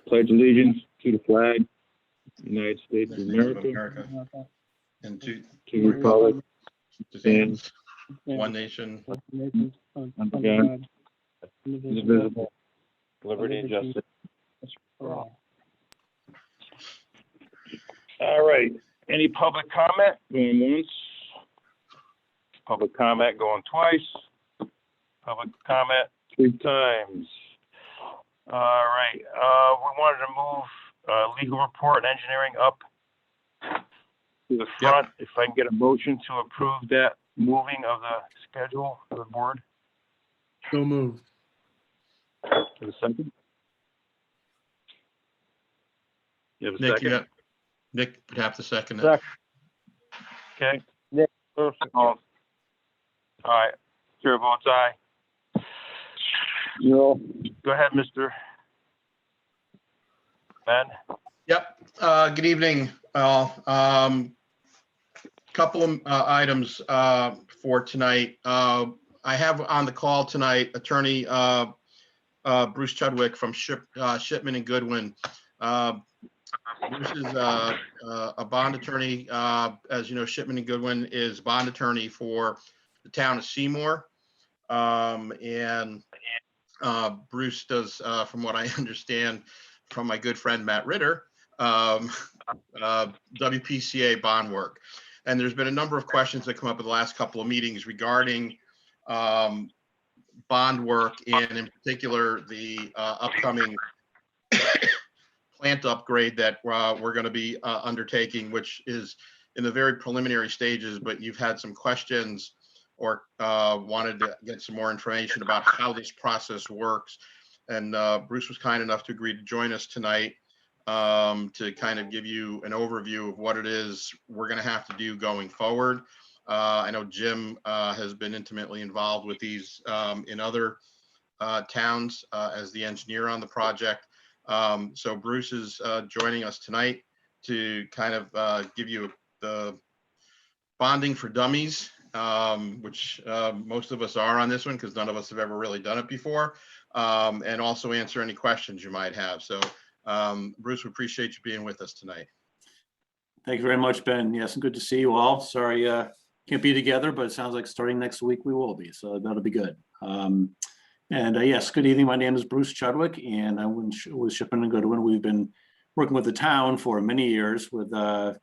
Pledge allegiance to the flag, United States of America, and to to the republic, stands one nation. under God, indivisible, liberty and justice for all. All right, any public comment? Going once. Public comment going twice. Public comment 3 times. All right, we wanted to move legal report and engineering up to the front. If I can get a motion to approve that moving of the schedule for the board. So moved. For the second? You have a Nick, second? Nick would have to second it. Second. Okay. Nick. All right, chair votes aye. Go ahead, Mr. Ben. Yep. Good evening. Couple of items for tonight. I have on the call tonight Attorney Bruce Chadwick from Shipman and Goodwin. Bruce is a bond attorney. As you know, Shipman and Goodwin is bond attorney for the town of Seymour. And Bruce does, from what I understand from my good friend Matt Ritter, WPCA bond work. And there's been a number of questions that come up in the last couple of meetings regarding bond work, and in particular the upcoming plant upgrade that we're going to be undertaking, which is in the very preliminary stages, but you've had some questions or wanted to get some more information about how this process works. And Bruce was kind enough to agree to join us tonight to kind of give you an overview of what it is we're going to have to do going forward. I know Jim has been intimately involved with these in other towns as the engineer on the project. So Bruce is joining us tonight to kind of give you the bonding for dummies, which most of us are on this one because none of us have ever really done it before, and also answer any questions you might have. So Bruce, we appreciate you being with us tonight. Thank you very much, Ben. Yes, and good to see you all. Sorry, can't be together, but it sounds like starting next week we will be, so that'll be good. Yes, good evening. My name is Bruce Chadwick, and I was Shipman and Goodwin. We've been working with the town for many years with Anne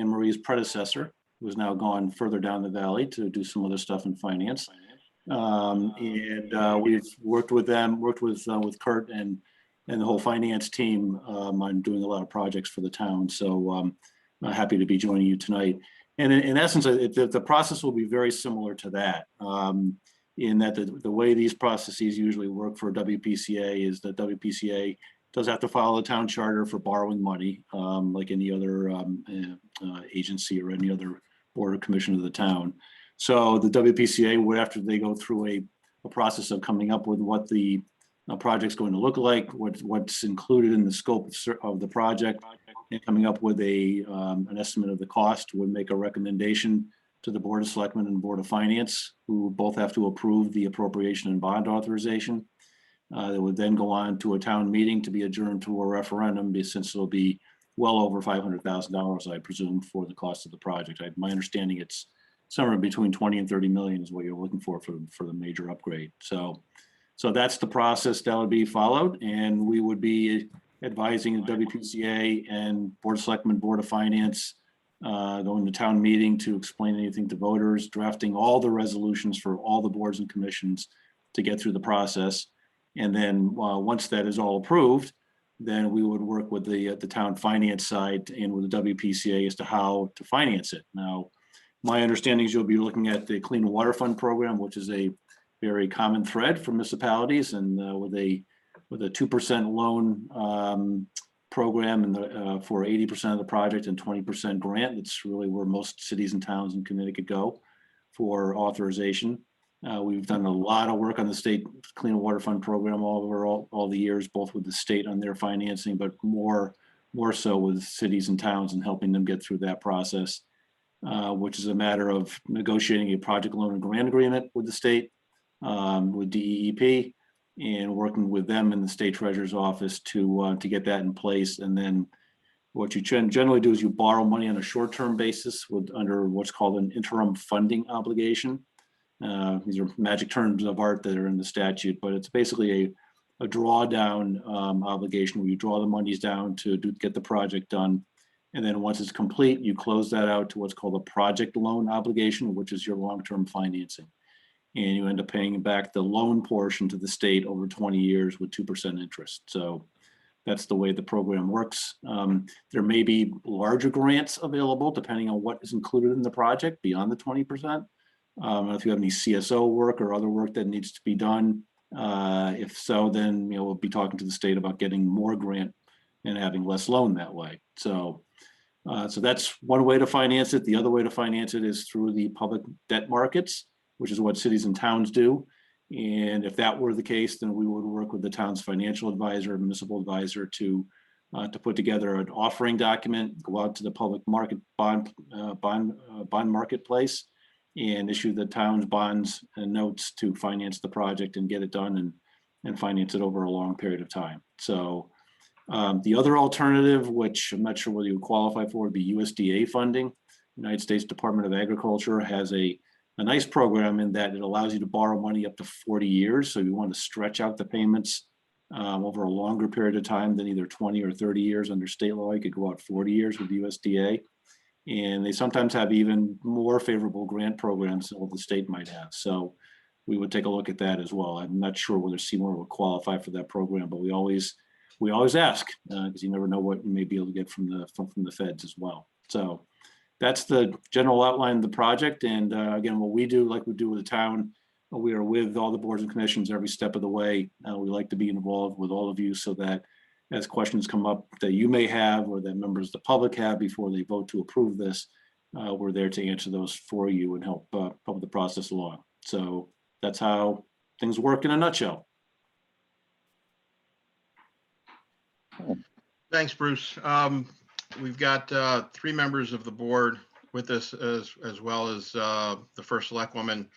Marie's predecessor, who is now gone further down the valley to do some other stuff in finance. We've worked with them, worked with Kurt and the whole finance team on doing a lot of projects for the town. So I'm happy to be joining you tonight. And in essence, the process will be very similar to that, in that the way these processes usually work for WPCA is that WPCA does have to follow the town charter for borrowing money, like any other agency or any other board or commission of the town. So the WPCA would, after they go through a process of coming up with what the project's going to look like, what's included in the scope of the project, and coming up with an estimate of the cost, would make a recommendation to the Board of Selectmen and Board of Finance, who both have to approve the appropriation and bond authorization. That would then go on to a town meeting to be adjourned to a referendum, since it'll be well over $500,000, I presume, for the cost of the project. My understanding it's somewhere between 20 and 30 million is what you're looking for the major upgrade. So that's the process that would be followed, and we would be advising the WPCA and Board of Selectmen, Board of Finance, going to town meeting to explain anything to voters, drafting all the resolutions for all the boards and commissions to get through the process. And then once that is all approved, then we would work with the town finance side and with the WPCA as to how to finance it. Now, my understanding is you'll be looking at the Clean Water Fund program, which is a very common thread for municipalities, and with a 2% loan program and for 80% of the project and 20% grant. That's really where most cities and towns in Connecticut go for authorization. We've done a lot of work on the state Clean Water Fund program over all the years, both with the state on their financing, but more so with cities and towns and helping them get through that process, which is a matter of negotiating a project loan and grant agreement with the state, with DEEP and working with them in the state treasurer's office to get that in place. And then what you generally do is you borrow money on a short-term basis under what's called an interim funding obligation. These are magic terms of art that are in the statute, but it's basically a drawdown obligation where you draw the monies down to get the project done. And then once it's complete, you close that out to what's called a project loan obligation, which is your long-term financing. And you end up paying back the loan portion to the state over 20 years with 2% interest. So that's the way the program works. There may be larger grants available depending on what is included in the project beyond the 20%. If you have any CSO work or other work that needs to be done, if so, then we'll be talking to the state about getting more grant and having less loan that way. So that's one way to finance it. The other way to finance it is through the public debt markets, which is what cities and towns do. And if that were the case, then we would work with the town's financial advisor, municipal advisor to put together an offering document, go out to the public market bond marketplace, and issue the town's bonds and notes to finance the project and get it done and finance it over a long period of time. So the other alternative, which I'm not sure whether you qualify for, would be USDA funding. United States Department of Agriculture has a nice program in that it allows you to borrow money up to 40 years. So you want to stretch out the payments over a longer period of time than either 20 or 30 years under state law. You could go out 40 years with USDA. And they sometimes have even more favorable grant programs than what the state might have. So we would take a look at that as well. I'm not sure whether Seymour would qualify for that program, but we always ask because you never know what you may be able to get from the feds as well. So that's the general outline of the project. And again, what we do, like we do with the town, we are with all the boards and commissions every step of the way. We like to be involved with all of you so that as questions come up that you may have or that members of the public have before they vote to approve this, we're there to answer those for you and help the process along. So that's how things work in a nutshell. Thanks, Bruce. We've got 3 members of the board with us as well as the first select woman.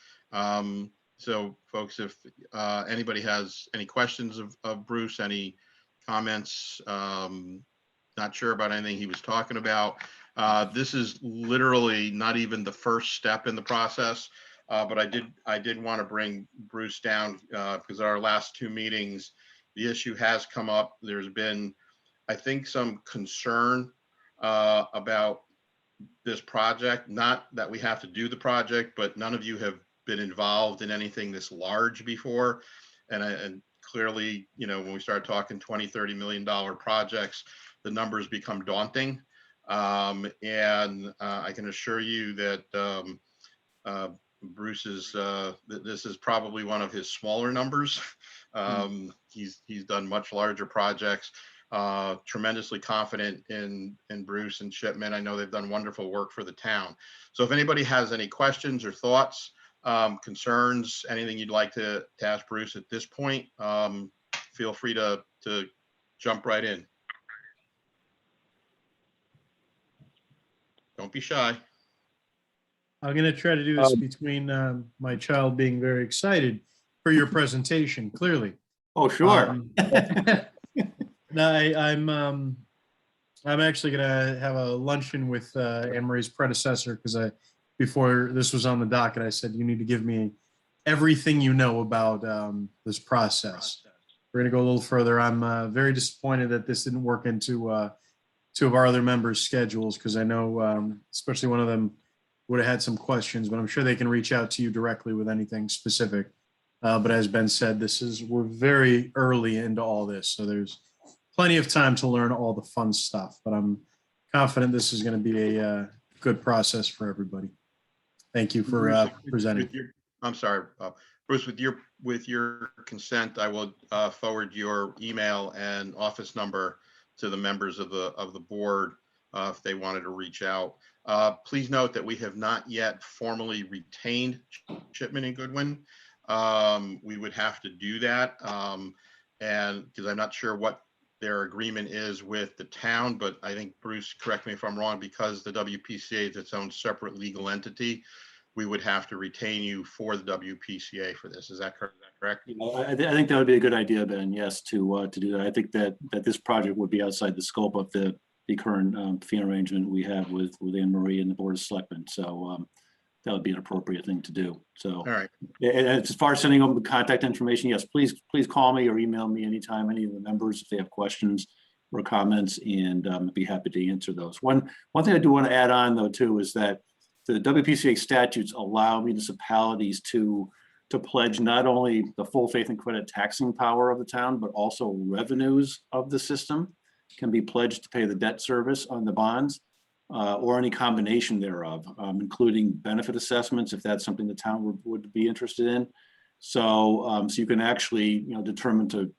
So folks, if anybody has any questions of Bruce, any comments, not sure about anything he was talking about. This is literally not even the first step in the process, but I did want to bring Bruce down because our last 2 meetings, the issue has come up. There's been, I think, some concern about this project. Not that we have to do the project, but none of you have been involved in anything this large before. And clearly, when we start talking $20-30 million projects, the numbers become daunting. And I can assure you that Bruce is, this is probably one of his smaller numbers. He's done much larger projects. Tremendously confident in Bruce and Shipman. I know they've done wonderful work for the town. So if anybody has any questions or thoughts, concerns, anything you'd like to ask Bruce at this point, feel free to jump right in. Don't be shy. I'm going to try to do this between my child being very excited for your presentation, clearly. Oh, sure. No, I'm actually going to have a luncheon with Anne Marie's predecessor because before this was on the docket, I said, you need to give me everything you know about this process. We're going to go a little further. I'm very disappointed that this didn't work into 2 of our other members' schedules because I know, especially one of them would have had some questions, but I'm sure they can reach out to you directly with anything specific. But as Ben said, we're very early into all this, so there's plenty of time to learn all the fun stuff. But I'm confident this is going to be a good process for everybody. Thank you for presenting. I'm sorry, Bruce. With your consent, I will forward your email and office number to the members of the board if they wanted to reach out. Please note that we have not yet formally retained Shipman and Goodwin. We would have to do that, and because I'm not sure what their agreement is with the town, but I think Bruce, correct me if I'm wrong, because the WPCA is its own separate legal entity, we would have to retain you for the WPCA for this. Is that correct? You know, I think that would be a good idea, Ben. Yes, to do that. I think that this project would be outside the scope of the current fee arrangement we have with Anne Marie and the Board of Selectmen. So that would be an appropriate thing to do. So, All right. and as far as sending over the contact information, yes, please call me or email me anytime, any of the members, if they have questions or comments, and I'd be happy to answer those. One thing I do want to add on though too is that the WPCA statutes allow municipalities to pledge not only the full faith and credit taxing power of the town, but also revenues of the system can be pledged to pay the debt service on the bonds, or any combination thereof, including benefit assessments, if that's something the town would be interested in. So, so you can actually, determine to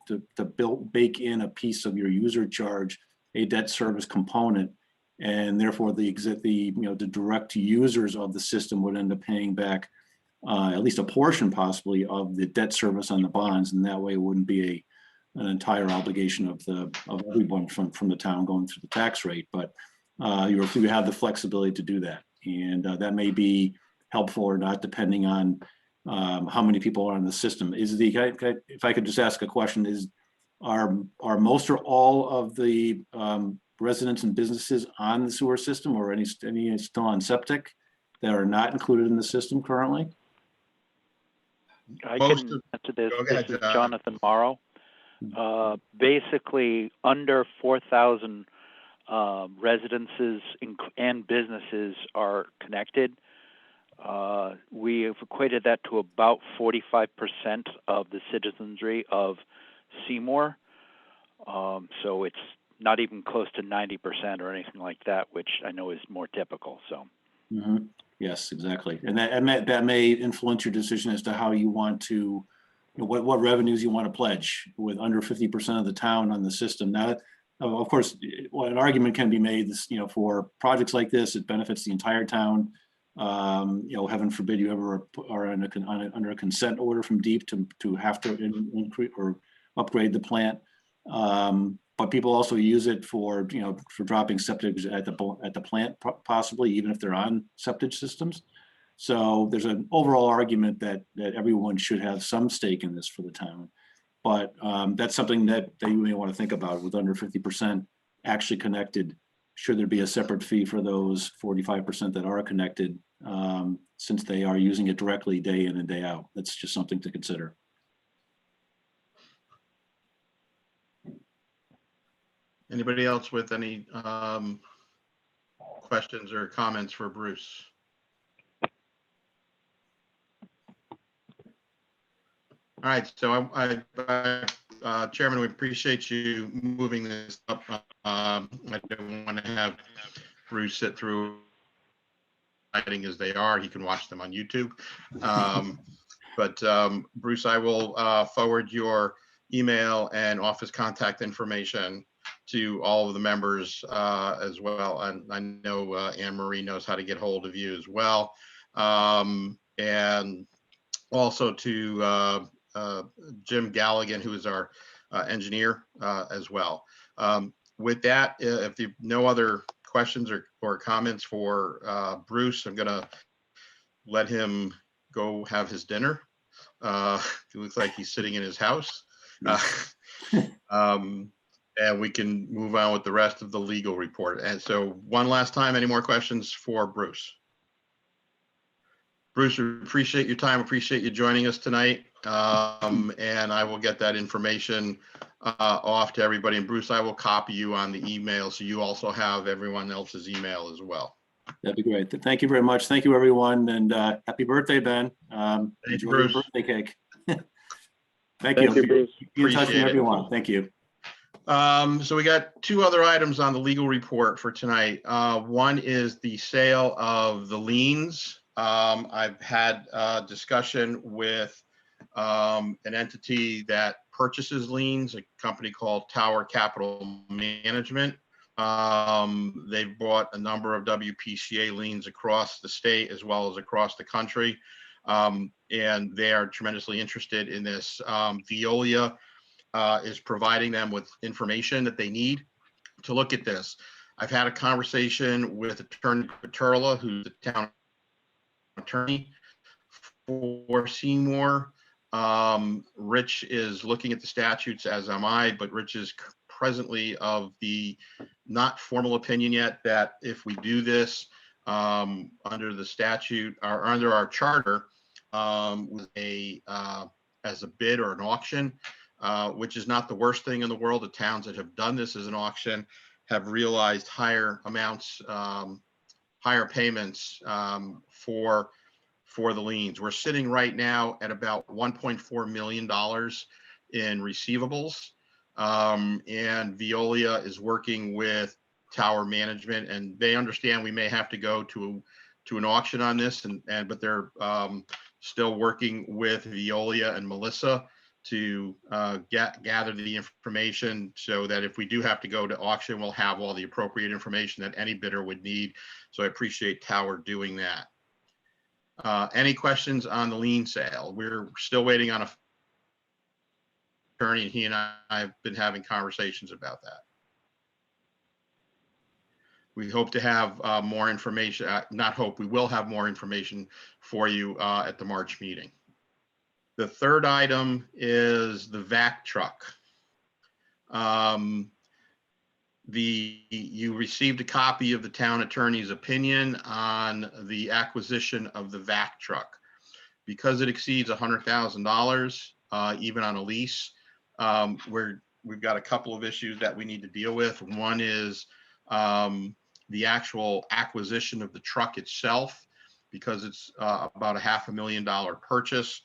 bake in a piece of your user charge, a debt service component, and therefore the direct users of the system would end up paying back at least a portion possibly of the debt service on the bonds, and that way it wouldn't be an entire obligation of everyone from the town going through the tax rate. But you have the flexibility to do that, and that may be helpful or not depending on how many people are on the system. If I could just ask a question, are most or all of the residents and businesses on the sewer system, or any still on septic that are not included in the system currently? I Most can of- answer this. Go ahead, This is John. Jonathan Morrow. Basically, under 4,000 residences and businesses are connected. We have equated that to about 45% of the citizenry of Seymour. So it's not even close to 90% or anything like that, which I know is more typical. So. Mm-hmm. Yes, exactly. And that may influence your decision as to how you want to, what revenues you want to pledge with under 50% of the town on the system. Now, of course, an argument can be made, for projects like this, it benefits the entire town. Heaven forbid you ever are under a consent order from DEEP to have to increase or upgrade the plant. But people also use it for dropping septic at the plant, possibly even if they're on septic systems. So there's an overall argument that everyone should have some stake in this for the town. But that's something that you may want to think about with under 50% actually connected. Should there be a separate fee for those 45% that are connected, since they are using it directly day in and day out? That's just something to consider. Anybody else with any questions or comments for Bruce? All right, so Chairman, we appreciate you moving this up. I don't want to have Bruce sit through writing as they are. He can watch them on YouTube. But Bruce, I will forward your email and office contact information to all of the members as well. And I know Anne Marie knows how to get hold of you as well. And also to Jim Galligan, who is our engineer as well. With that, if you have no other questions or comments for Bruce, I'm gonna let him go have his dinner. It looks like he's sitting in his house. And we can move on with the rest of the legal report. And so one last time, any more questions for Bruce? Bruce, we appreciate your time, appreciate you joining us tonight. And I will get that information off to everybody. And Bruce, I will copy you on the email, so you also have everyone else's email as well. That'd be great. Thank you very much. Thank you, everyone. And happy birthday, Ben. Thank you, Enjoy Bruce. your birthday cake. Thank Thank you, you. Bruce. Be in touch with Appreciate it. everyone. Thank you. So we got two other items on the legal report for tonight. One is the sale of the liens. I've had a discussion with an entity that purchases liens, a company called Tower Capital Management. They've bought a number of WPCA liens across the state as well as across the country. And they are tremendously interested in this. Viola is providing them with information that they need to look at this. I've had a conversation with Attorney Paterla, who's the town attorney for Seymour. Rich is looking at the statutes, as am I, but Rich is presently of the not formal opinion yet that if we do this under the statute or under our charter with as a bid or an auction, which is not the worst thing in the world. The towns that have done this as an auction have realized higher amounts, higher payments for the liens. We're sitting right now at about $1.4 million in receivables. And Viola is working with Tower Management, and they understand we may have to go to an auction on this, but they're still working with Viola and Melissa to gather the information so that if we do have to go to auction, we'll have all the appropriate information that any bidder would need. So I appreciate Tower doing that. Any questions on the lien sale? We're still waiting on a attorney, and he and I have been having conversations about that. We hope to have more information, not hope, we will have more information for you at the March meeting. The third item is the vac truck. You received a copy of the town attorney's opinion on the acquisition of the vac truck. Because it exceeds $100,000, even on a lease, we've got a couple of issues that we need to deal with. One is the actual acquisition of the truck itself, because it's about a $500,000 purchase.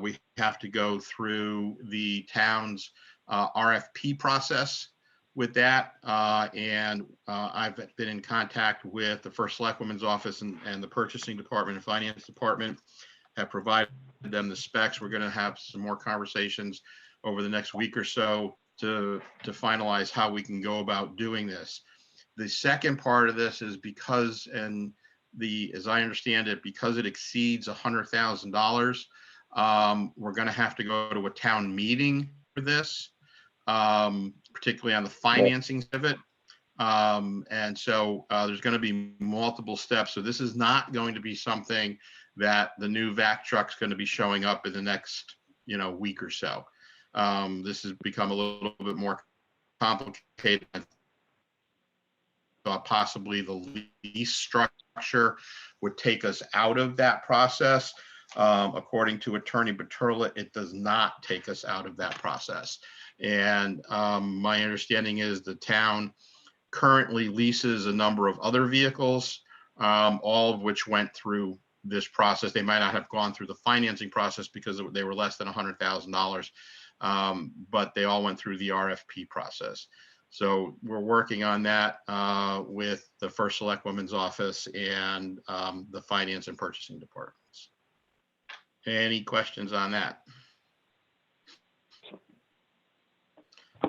We have to go through the town's RFP process with that. And I've been in contact with the First Selectwoman's office and the purchasing department and finance department, have provided them the specs. We're going to have some more conversations over the next week or so to finalize how we can go about doing this. The second part of this is because, as I understand it, because it exceeds $100,000, we're going to have to go to a town meeting for this, particularly on the financing of it. And so there's going to be multiple steps. So this is not going to be something that the new vac truck's going to be showing up in the next, week or so. This has become a little bit more complicated. Possibly the lease structure would take us out of that process. According to Attorney Baturla, it does not take us out of that process. And my understanding is the town currently leases a number of other vehicles, all of which went through this process. They might not have gone through the financing process because they were less than $100,000, but they all went through the RFP process. So we're working on that with the First Selectwoman's office and the finance and purchasing departments. Any questions on that?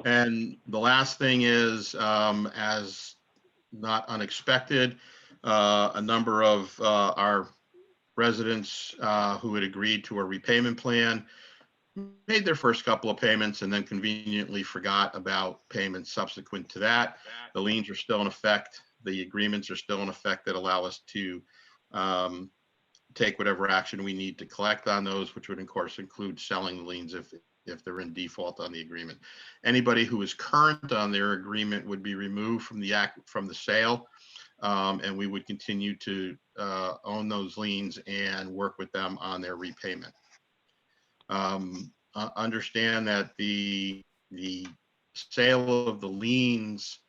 And the last thing is, as not unexpected, a number of our residents who had agreed to a repayment plan made their first couple of payments and then conveniently forgot about payments subsequent to that. The liens are still in effect. The agreements are still in effect that allow us to take whatever action we need to collect on those, which would of course include selling the liens if they're in default on the agreement. Anybody who is current on their agreement would be removed from the sale, and we would continue to own those liens and work with them on their repayment. Understand that the sale of the liens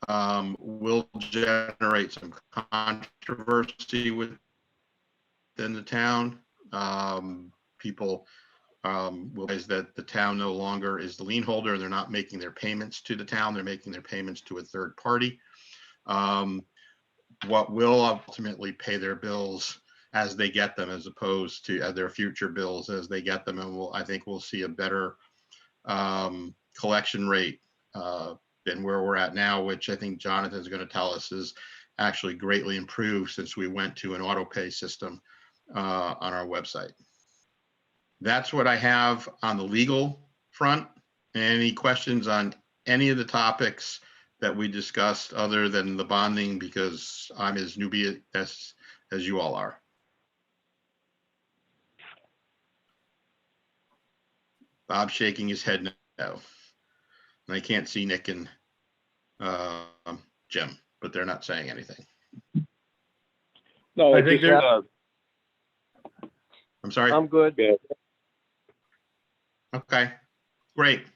will generate some controversy within the town. People will realize that the town no longer is the lien holder. They're not making their payments to the town. They're making their payments to a third party. What will ultimately pay their bills as they get them, as opposed to their future bills as they get them. And I think we'll see a better collection rate than where we're at now, which I think Jonathan's going to tell us is actually greatly improved since we went to an auto pay system on our website. That's what I have on the legal front. Any questions on any of the topics that we discussed other than the bonding, because I'm as newbie as you all are. Bob's shaking his head no. And I can't see Nick and Jim, but they're not saying anything. No, I I think think they're- I'm sorry. I'm good. Yeah. Okay, great.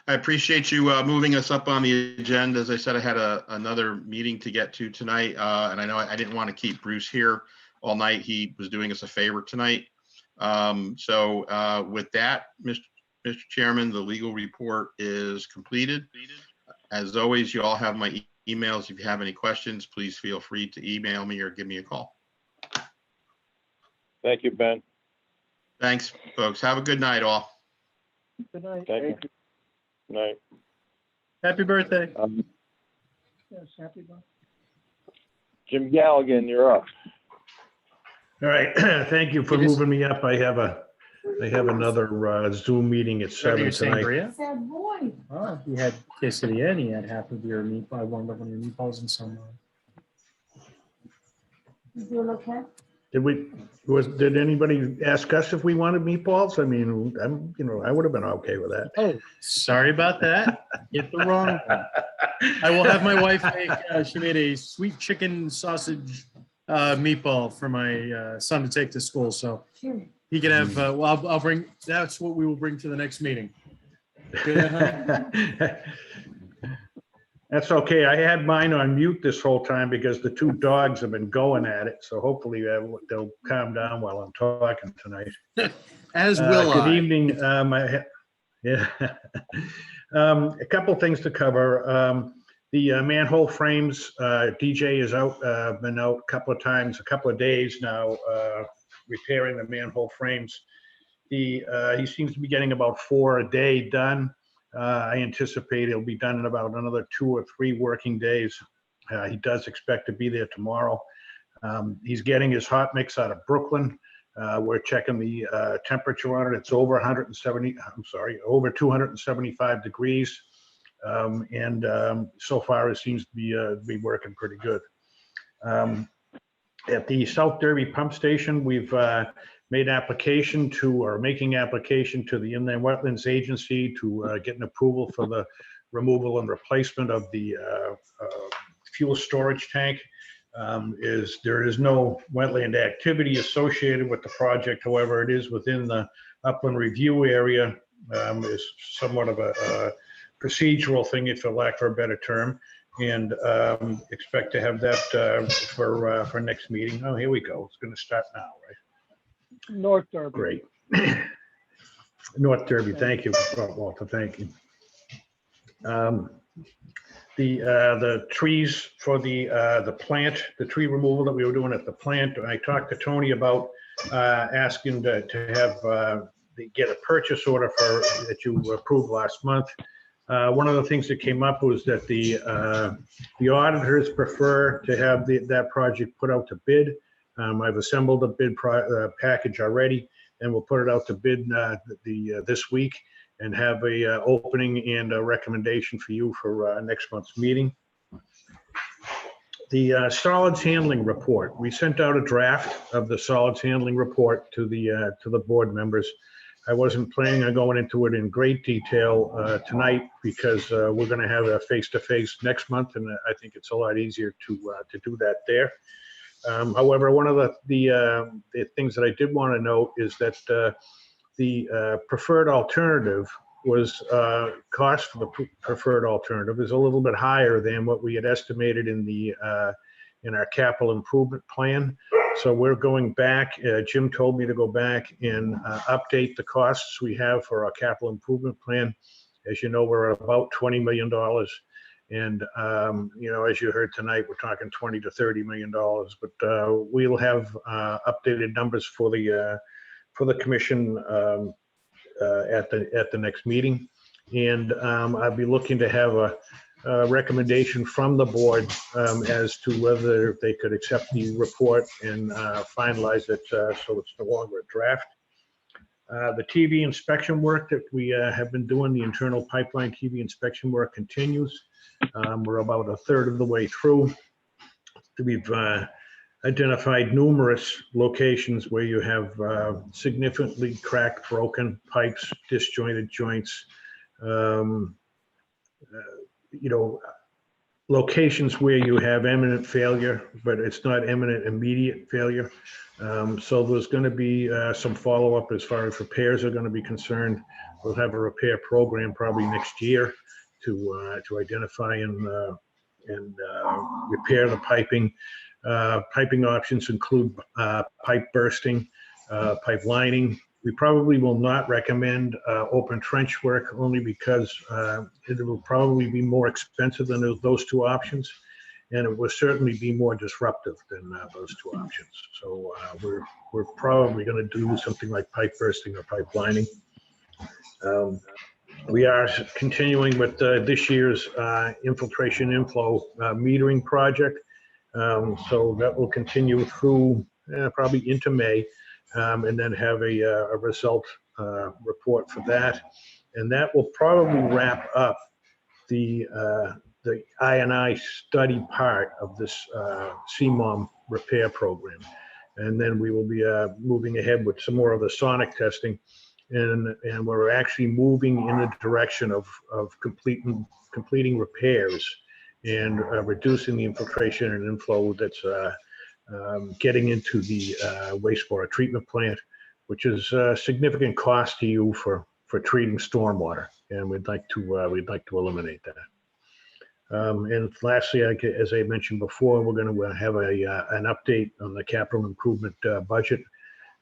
I appreciate you moving us up on the agenda. As I said, I had another meeting to get to tonight, and I know I didn't want to keep Bruce here all night. He was doing us a favor tonight. So with that, Mr. Chairman, the legal report is completed. As always, you all have my emails. If you have any questions, please feel free to email me or give me a call. Thank you, Ben. Thanks, folks. Have a good night, all. Good night. Thank you. Night. Happy birthday. Yes, happy birthday. Jim Galligan, you're up. All right, thank you for moving me up. I have another Zoom meeting at 7 tonight. Sangria? Sad boy. Oh, you had quesadilla and you had half of your meatball. I warmed up one of your meatballs and some. You doing okay? Did anybody ask us if we wanted meatballs? I mean, I would have been okay with that. Oh, sorry about that. Get the wrong one. I will have my wife make, she made a sweet chicken sausage meatball for my son to take to school. So Sure. he can have, well, I'll bring, that's what we will bring to the next meeting. Good, huh? That's okay. I had mine on mute this whole time because the two dogs have been going at it. So hopefully they'll calm down while I'm talking tonight. As will Good I. evening. Yeah. A couple things to cover. The manhole frames, DJ is out, been out a couple of times, a couple of days now, repairing the manhole frames. He seems to be getting about 4 a day done. I anticipate it'll be done in about another 2 or 3 working days. He does expect to be there tomorrow. He's getting his hot mix out of Brooklyn. We're checking the temperature on it. It's over 275 degrees. So far it seems to be working pretty good. At the South Derby pump station, we've made application to, or making application to the Inland Wetlands Agency to get an approval for the removal and replacement of the fuel storage tank. There is no wetland activity associated with the project. However, it is within the upland review area. Is somewhat of a procedural thing, for lack of a better term, and expect to have that for next meeting. Oh, here we go. It's going to start now, right? North Derby. Great. North Derby, thank you, Walter, thank you. The trees for the plant, the tree removal that we were doing at the plant, I talked to Tony about asking to have get a purchase order that you approved last month. One of the things that came up was that the auditors prefer to have that project put out to bid. I've assembled a bid package already, and we'll put it out to bid this week and have a opening and a recommendation for you for next month's meeting. The solids handling report. We sent out a draft of the solids handling report to the board members. I wasn't planning on going into it in great detail tonight because we're going to have a face-to-face next month, and I think it's a lot easier to do that there. However, one of the things that I did want to note is that the preferred alternative was cost for the preferred alternative is a little bit higher than what we had estimated in our capital improvement plan. So we're going back. Jim told me to go back and update the costs we have for our capital improvement plan. As you know, we're at about $20 million. And, as you heard tonight, we're talking $20 to $30 million. But we'll have updated numbers for the commission at the next meeting. And I'll be looking to have a recommendation from the board as to whether they could accept the report and finalize it so it's no longer a draft. The TV inspection work that we have been doing, the internal pipeline TV inspection work continues. We're about a third of the way through. We've identified numerous locations where you have significantly cracked, broken pipes, disjointed joints, um, locations where you have imminent failure, but it's not imminent immediate failure. So there's going to be some follow-up as far as repairs are going to be concerned. We'll have a repair program probably next year to identify and repair the piping. Piping options include pipe bursting, pipe lining. We probably will not recommend open trench work only because it will probably be more expensive than those two options, and it will certainly be more disruptive than those two options. So we're probably going to do something like pipe bursting or pipe lining. We are continuing with this year's infiltration inflow metering project. So that will continue through probably into May. And then have a result report for that. And that will probably wrap up the I&I study part of this CMOM repair program. And then we will be moving ahead with some more of the sonic testing. And we're actually moving in the direction of completing repairs and reducing the infiltration and inflow that's getting into the wastewater treatment plant, which is a significant cost to you for treating stormwater, and we'd like to eliminate that. And lastly, as I mentioned before, we're going to have an update on the capital improvement budget,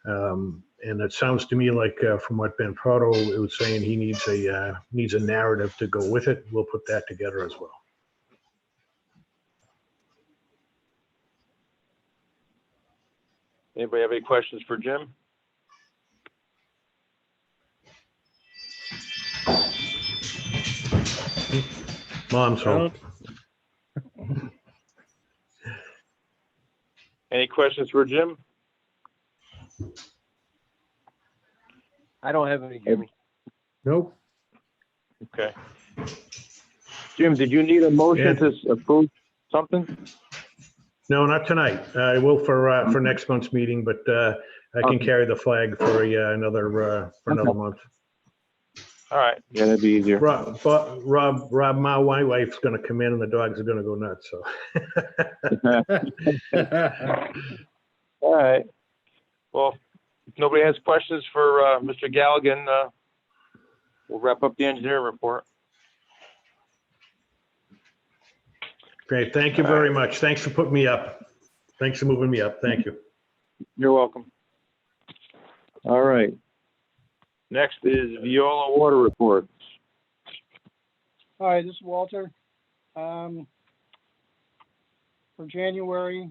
and it sounds to me like from what Ben Prado was saying, he needs a narrative to go with it. We'll put that together as well. Anybody have any questions for Jim? Mom's home. Any questions for Jim? I don't have any, Jimmy. Nope. Okay. Jim, did you need a motion Yeah. to approve something? No, not tonight. I will for next month's meeting, but I can Okay. carry the flag for another month. All right. Yeah, that'd be easier. Rob, my wife's going to come in and the dogs are going to go nuts. So. All right. Well, if nobody has questions for Mr. Galligan, we'll wrap up the engineering report. Great. Thank you very much. Thanks for putting me up. Thanks for moving me up. Thank you. You're welcome. All right. Next is Viola water reports. Hi, this is Walter. For January,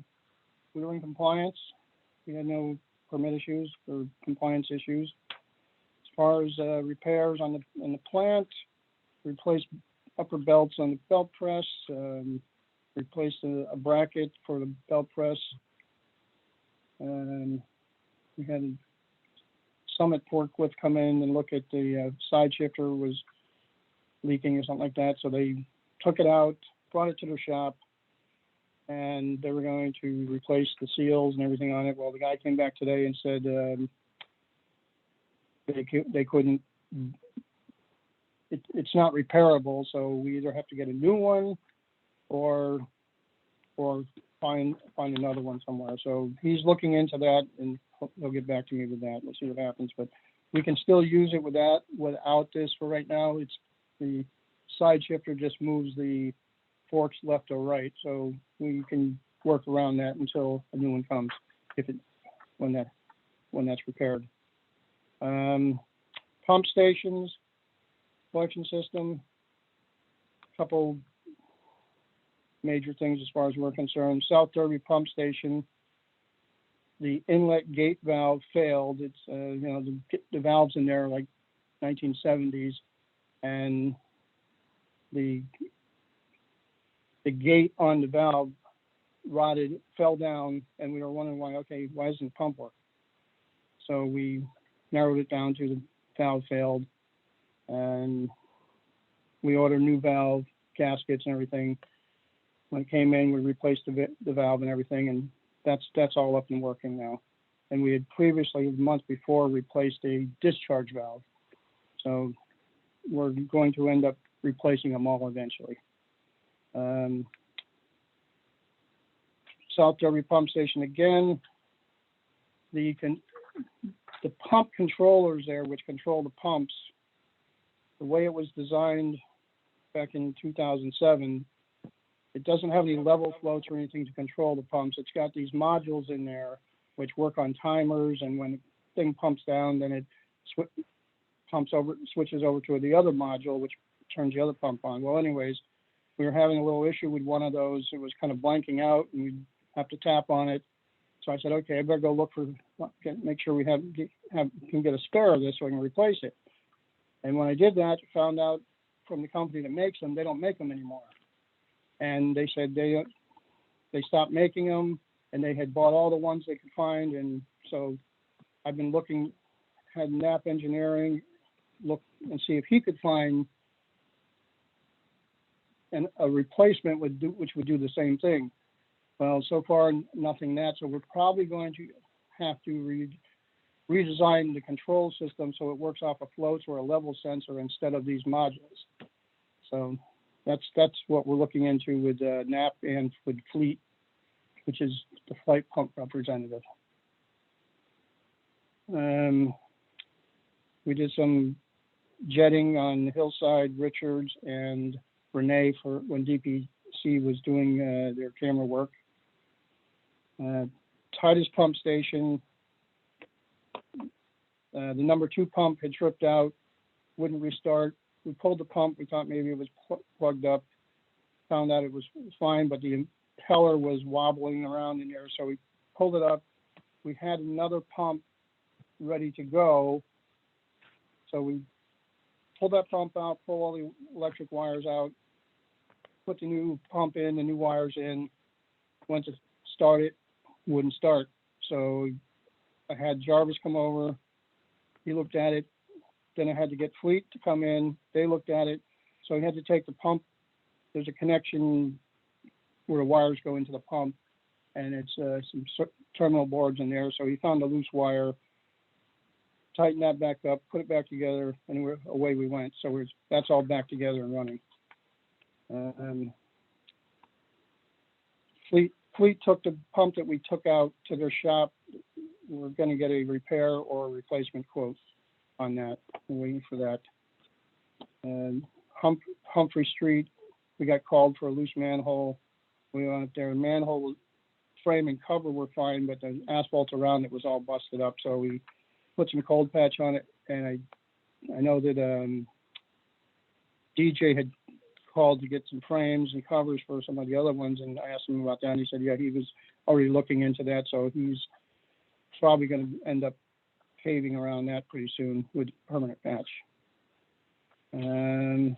we were in compliance. We had no permit issues or compliance issues. As far as repairs in the plant, replaced upper belts on the belt press, replaced a bracket for the belt press. We had Summit forklift come in and look at the side shifter was leaking or something like that. So they took it out, brought it to their shop, and they were going to replace the seals and everything on it. Well, the guy came back today and said they couldn't. It's not repairable, so we either have to get a new one or find another one somewhere. So he's looking into that, and he'll get back to me with that. We'll see what happens, but we can still use it without this for right now. It's the side shifter just moves the forks left or right, so we can work around that until a new one comes, when that's repaired. Pump stations, collection system, couple major things as far as we're concerned. South Derby pump station, the inlet gate valve failed. It's the valves in there are like 1970s, and the gate on the valve rotted, fell down, and we were wondering why doesn't the pump work? So we narrowed it down to the valve failed, and we ordered new valve gaskets and everything. When it came in, we replaced the valve and everything, and that's all up and working now. And we had previously, the month before, replaced a discharge valve. So we're going to end up replacing them all eventually. South Derby Pump Station again. The pump controllers there, which control the pumps, the way it was designed back in 2007, it doesn't have any level floats or anything to control the pumps. It's got these modules in there which work on timers, and when the thing pumps down, then it switches over to the other module, which turns the other pump on. Well, anyways, we were having a little issue with one of those. It was kind of blanking out, and we'd have to tap on it. So I said, okay, I better go look for, make sure we can get a spare of this so I can replace it. And when I did that, I found out from the company that makes them, they don't make them anymore. And they said they stopped making them, and they had bought all the ones they could find. And so I've been looking, had NAP Engineering look and see if he could find a replacement which would do the same thing. Well, so far, nothing that. So we're probably going to have to redesign the control system so it works off of floats or a level sensor instead of these modules. So that's what we're looking into with NAP and with Fleet, which is the flight pump representative. We did some jetting on Hillside, Richards, and Renee for when DPC was doing their camera work. Titus Pump Station, the number 2 pump had tripped out, wouldn't restart. We pulled the pump. We thought maybe it was plugged up. Found out it was fine, but the impeller was wobbling around in there. So we pulled it up. We had another pump ready to go. So we pulled that pump out, pull all the electric wires out, put the new pump in, the new wires in, went to start it, wouldn't start. So I had Jarvis come over. He looked at it. Then I had to get Fleet to come in. They looked at it. So I had to take the pump. There's a connection where the wires go into the pump, and it's some terminal boards in there. So he found a loose wire, tightened that back up, put it back together, and away we went. So that's all back together and running. Fleet took the pump that we took out to their shop. We're going to get a repair or a replacement quote on that. We're waiting for that. Humphrey Street, we got called for a loose manhole. We went up there. Manhole frame and cover were fine, but the asphalt around it was all busted up. So we put some cold patch on it, and I know that DJ had called to get some frames and covers for some of the other ones, and I asked him about that, and he said, yeah, he was already looking into that, so he's probably going to end up paving around that pretty soon with permanent patch. So,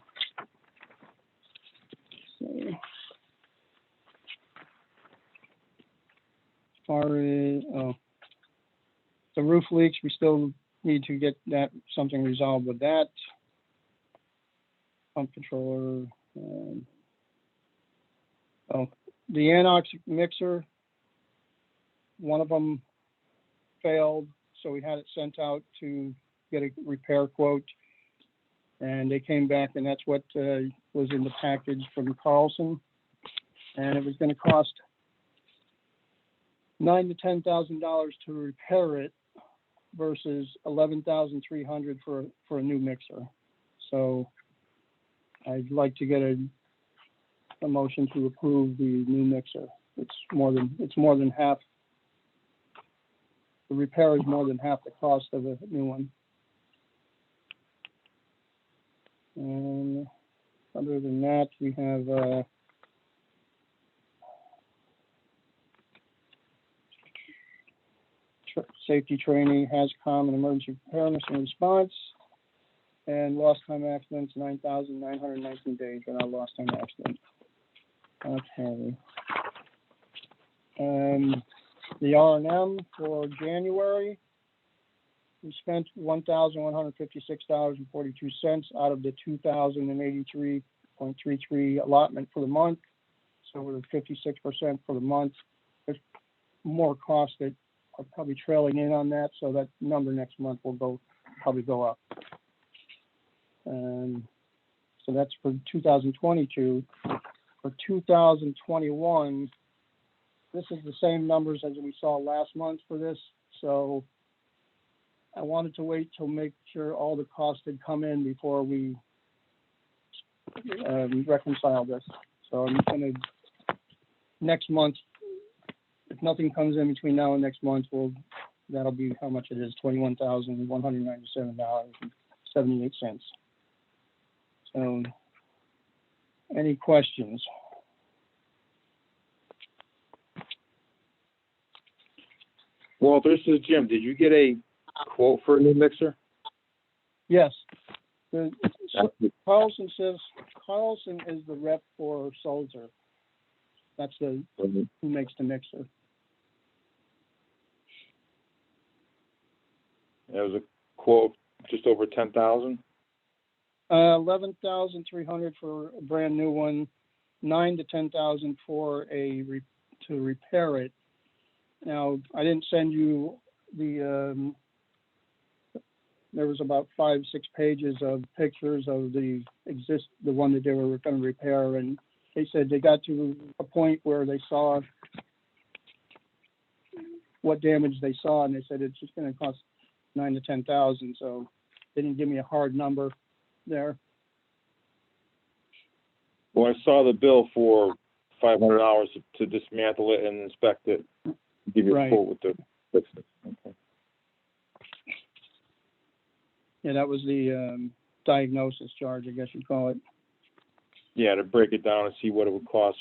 as far as the roof leaks, we still need to get something resolved with that. Pump controller. The Anox mixer, one of them failed, so we had it sent out to get a repair quote, and they came back, and that's what was in the package from Carlson, and it was going to cost $9,000 to $10,000 to repair it versus $11,300 for a new mixer. So I'd like to get a motion to approve the new mixer. It's more than half. The repair is more than half the cost of a new one. And other than that, we have safety training, HAZCOM, and emergency preparedness and response. And lost time accidents, 9,919 days without lost time accident. Okay. The R&M for January, we spent $1,156.42 out of the $2,083.33 allotment for the month. So we're 56% for the month. more costs that are probably trailing in on that, so that number next month will probably go up. So that's for 2022. For 2021, this is the same numbers as we saw last month for this, so I wanted to wait to make sure all the costs had come in before we reconcile this. So I'm gonna, next month, if nothing comes in between now and next month, that'll be how much it is, $21,197.78. So, any questions? Walter, this is Jim. Did you get a quote for a new mixer? Yes. Carlson is the rep for Sulzer. That's who makes the mixer. There was a quote just over 10,000. 11,300 for a brand new one, 9 to 10,000 for to repair it. Now, I didn't send you the. There was about 5-6 pages of pictures of the one that they were going to repair, and they said they got to a point where they saw what damage they saw, and they said it's just going to cost 9 to 10,000. So they didn't give me a hard number there. Well, I saw the bill for $500 to dismantle it and inspect it. Give you a Right. quote with the fixes. Okay. Yeah, that was the diagnosis charge, I guess you'd call it. Yeah, to break it down and see what it would cost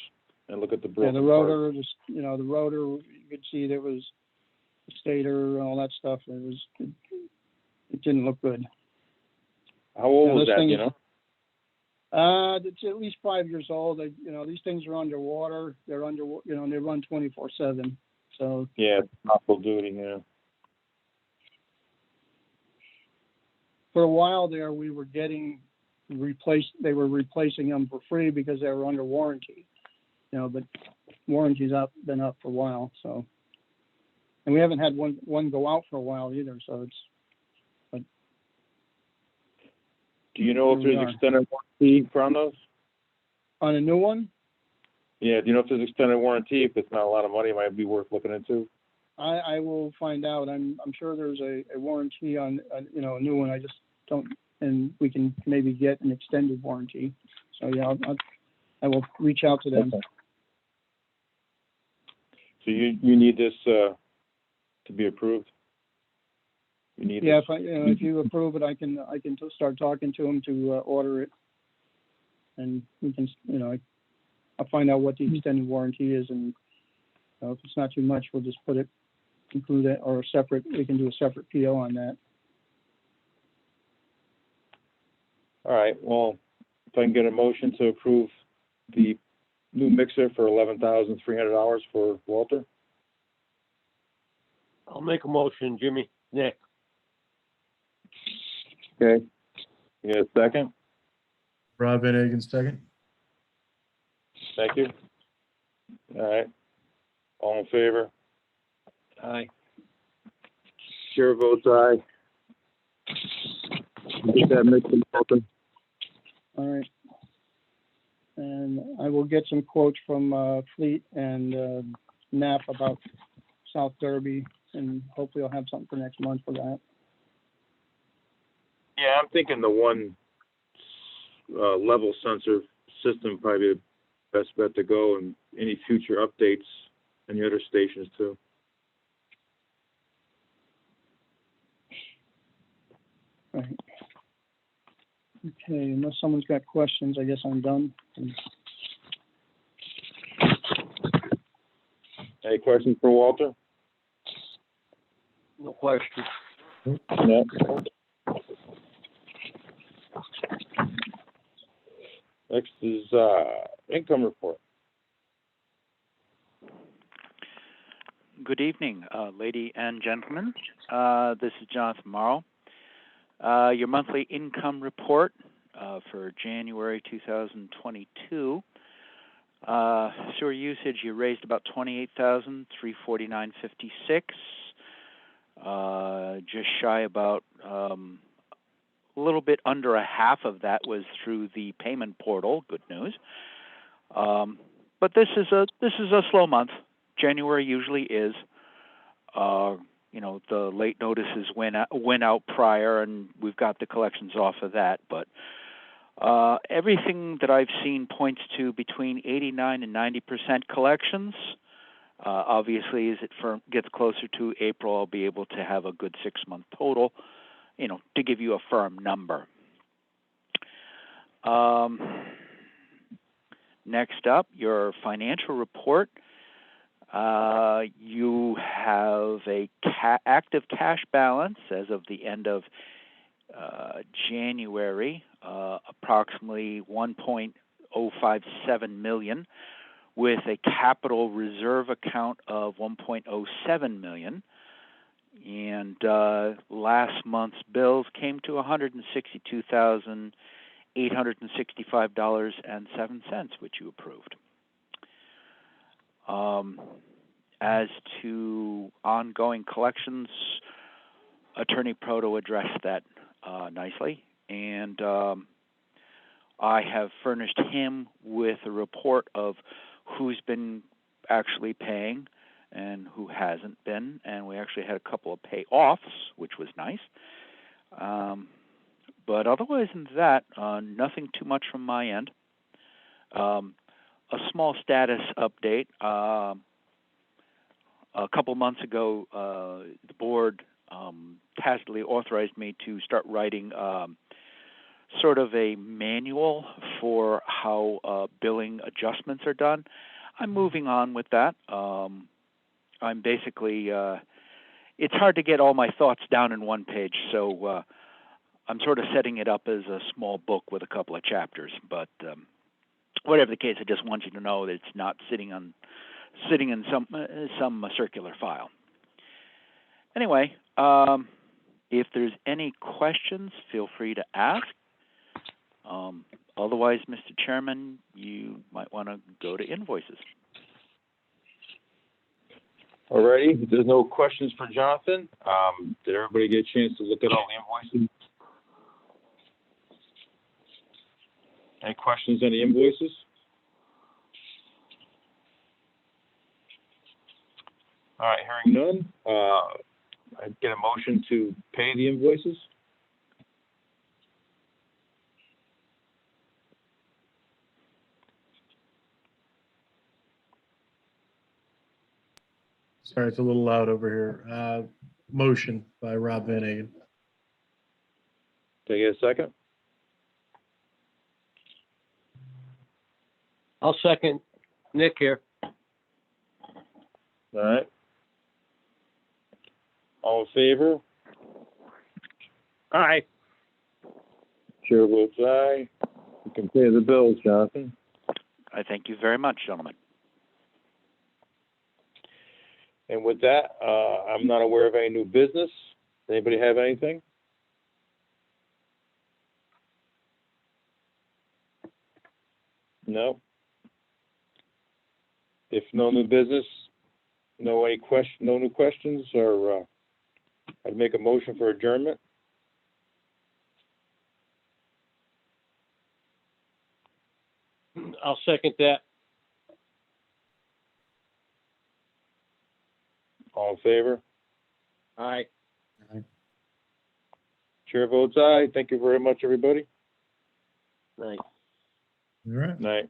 and look at the bill. Yeah, the rotor, the rotor, you could see there was the stator, all that stuff. It didn't look good. How old Yeah, was those that, things- you know? It's at least 5 years old. These things are underwater. They're and they run 24/7. So Yeah, it's not full duty, yeah. for a while there, we were getting replaced. They were replacing them for free because they were under warranty. But warranty's been up for a while. So, and we haven't had one go out for a while either. So Do you know if Here we there's are. extended warranty from those? on a new one, Yeah, do you know if there's extended warranty? If it's not a lot of money, it might be worth looking into. I will find out. I'm sure there's a warranty on a new one. I just don't, and we can maybe get an extended warranty. So yeah, I will reach out to them. Okay. So you need this to be approved? You need Yeah, this? if you approve it, I can start talking to them to order it, and we can I'll find out what the extended warranty is, and if it's not too much, we'll just include it, or we can do a separate PO on that. All right, well, if I can get a motion to approve the new mixer for $11,300 for Walter? I'll make a motion, Jimmy. Nick. Okay. You got a second? Rob Van Hagen, second. Thank you. All right. All in favor? Aye. Chair votes aye. Get that mixer, Walter. All right. And I will get some quotes from Fleet and Knapp about South Derby, and hopefully I'll have something for next month for that. Yeah, I'm thinking the one level sensor system probably the best bet to go, and any future updates in the other stations too. All right. Okay, unless someone's got questions, I guess I'm done. Any questions for Walter? No question. No. Next is income report. Good evening, lady and gentlemen. This is Jonathan Morrow. Your monthly income report for January 2022 Sewer usage, you raised about 28,349.56. Just shy about a little bit under a half of that was through the payment portal. Good news. But this is a slow month. January usually is. You know, the late notices went out prior, and we've got the collections off of that. But everything that I've seen points to between 89 and 90% collections. Obviously, as it gets closer to April, I'll be able to have a good 6-month total, you know, to give you a firm number. Next up, your financial report. You have a active cash balance as of the end of January, approximately $1.057 million, with a capital reserve account of $1.07 million. And last month's bills came to $162,865.07, which you approved. As to ongoing collections, Attorney Proto addressed that nicely, and I have furnished him with a report of who's been actually paying and who hasn't been, and we actually had a couple of payoffs, which was nice. But otherwise than that, nothing too much from my end. A small status update. A couple months ago, the board tacitly authorized me to start writing sort of a manual for how billing adjustments are done. I'm moving on with that. I'm basically, it's hard to get all my thoughts down in one page, so I'm sort of setting it up as a small book with a couple of chapters. But whatever the case, I just want you to know that it's not sitting in some circular file. Anyway, if there's any questions, feel free to ask. Otherwise, Mr. Chairman, you might want to go to invoices. All righty, if there's no questions for Jonathan, did everybody get a chance to look at all the invoices? Any questions on the invoices? All right, hearing none, I'd get a motion to pay the invoices. Sorry, it's a little loud over here. Motion by Rob Van Hagen. Can I get a second? I'll second. Nick here. All right. All in favor? Aye. Chair votes aye. You can pay the bills, Jonathan. I thank you very much, gentlemen. And with that, I'm not aware of any new business. Anybody have anything? No. If no new business, no new questions, or I'd make a motion for adjournment. I'll second that. All in favor? Aye. Chair votes aye. Thank you very much, everybody. Nice. All right. Night.